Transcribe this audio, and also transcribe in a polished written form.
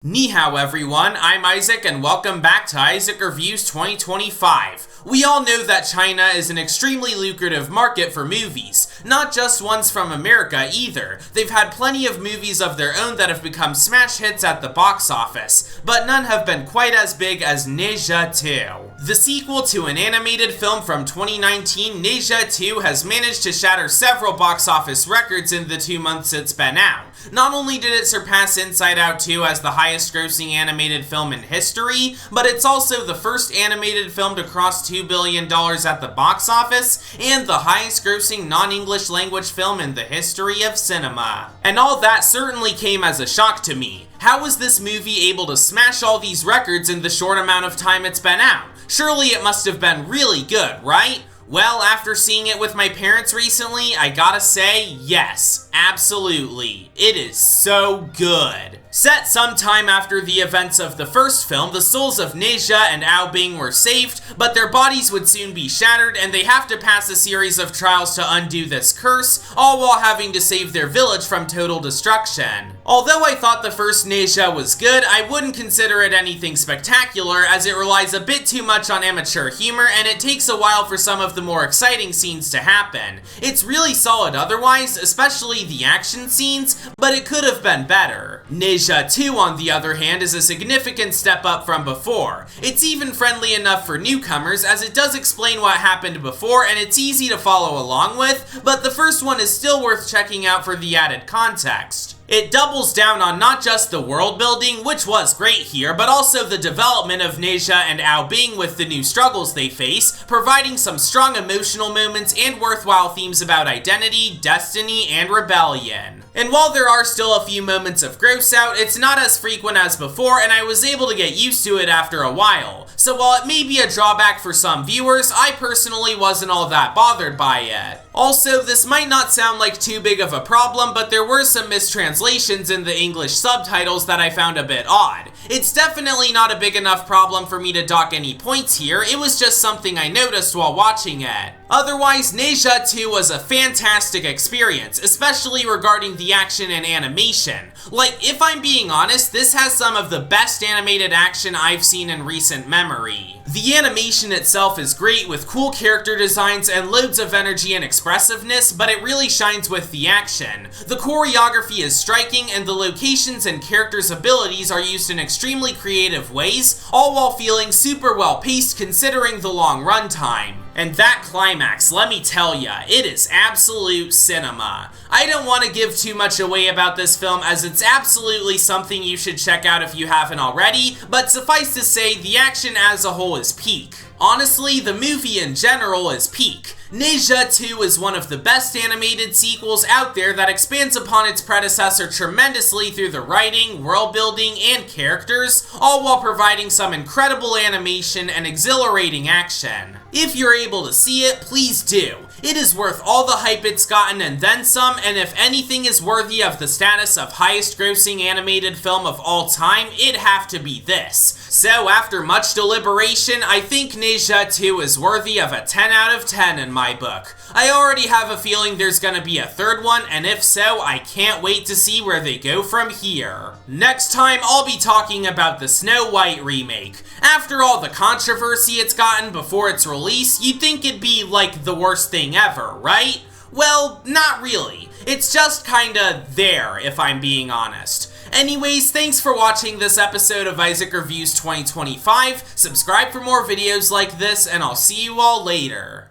Ni hao everyone, I'm Isaac and welcome back to Isaac Reviews 2025. We all know that China is an extremely lucrative market for movies, not just ones from America either. They've had plenty of movies of their own that have become smash hits at the box office, but none have been quite as big as Ne Zha 2. The sequel to an animated film from 2019, Ne Zha 2 has managed to shatter several box office records in the 2 months it's been out. Not only did it surpass Inside Out 2 as the highest grossing animated film in history, but it's also the first animated film to cross $2 billion at the box office, and the highest grossing non-English language film in the history of cinema. And all that certainly came as a shock to me. How was this movie able to smash all these records in the short amount of time it's been out? Surely it must have been really good, right? Well, after seeing it with my parents recently, I gotta say, yes, absolutely. It is so good. Set sometime after the events of the first film, the souls of Ne Zha and Ao Bing were saved, but their bodies would soon be shattered and they have to pass a series of trials to undo this curse, all while having to save their village from total destruction. Although I thought the first Ne Zha was good, I wouldn't consider it anything spectacular as it relies a bit too much on amateur humor and it takes a while for some of the more exciting scenes to happen. It's really solid otherwise, especially the action scenes, but it could have been better. Ne Zha 2, on the other hand, is a significant step up from before. It's even friendly enough for newcomers as it does explain what happened before and it's easy to follow along with, but the first one is still worth checking out for the added context. It doubles down on not just the world building, which was great here, but also the development of Ne Zha and Ao Bing with the new struggles they face, providing some strong emotional moments and worthwhile themes about identity, destiny, and rebellion. And while there are still a few moments of gross out, it's not as frequent as before and I was able to get used to it after a while. So while it may be a drawback for some viewers, I personally wasn't all that bothered by it. Also, this might not sound like too big of a problem, but there were some mistranslations in the English subtitles that I found a bit odd. It's definitely not a big enough problem for me to dock any points here, it was just something I noticed while watching it. Otherwise, Ne Zha 2 was a fantastic experience, especially regarding the action and animation. Like, if I'm being honest, this has some of the best animated action I've seen in recent memory. The animation itself is great with cool character designs and loads of energy and expressiveness, but it really shines with the action. The choreography is striking and the locations and characters' abilities are used in extremely creative ways, all while feeling super well paced considering the long runtime. And that climax, let me tell ya, it is absolute cinema. I don't want to give too much away about this film as it's absolutely something you should check out if you haven't already, but suffice to say, the action as a whole is peak. Honestly, the movie in general is peak. Ne Zha 2 is one of the best animated sequels out there that expands upon its predecessor tremendously through the writing, world building, and characters, all while providing some incredible animation and exhilarating action. If you're able to see it, please do. It is worth all the hype it's gotten and then some, and if anything is worthy of the status of highest grossing animated film of all time, it'd have to be this. So after much deliberation, I think Ne Zha 2 is worthy of a 10 out of 10 in my book. I already have a feeling there's gonna be a third one, and if so, I can't wait to see where they go from here. Next time, I'll be talking about the Snow White remake. After all the controversy it's gotten before its release, you'd think it'd be like the worst thing ever, right? Well, not really. It's just kinda there, if I'm being honest. Anyways, thanks for watching this episode of Isaac Reviews 2025. Subscribe for more videos like this, and I'll see you all later.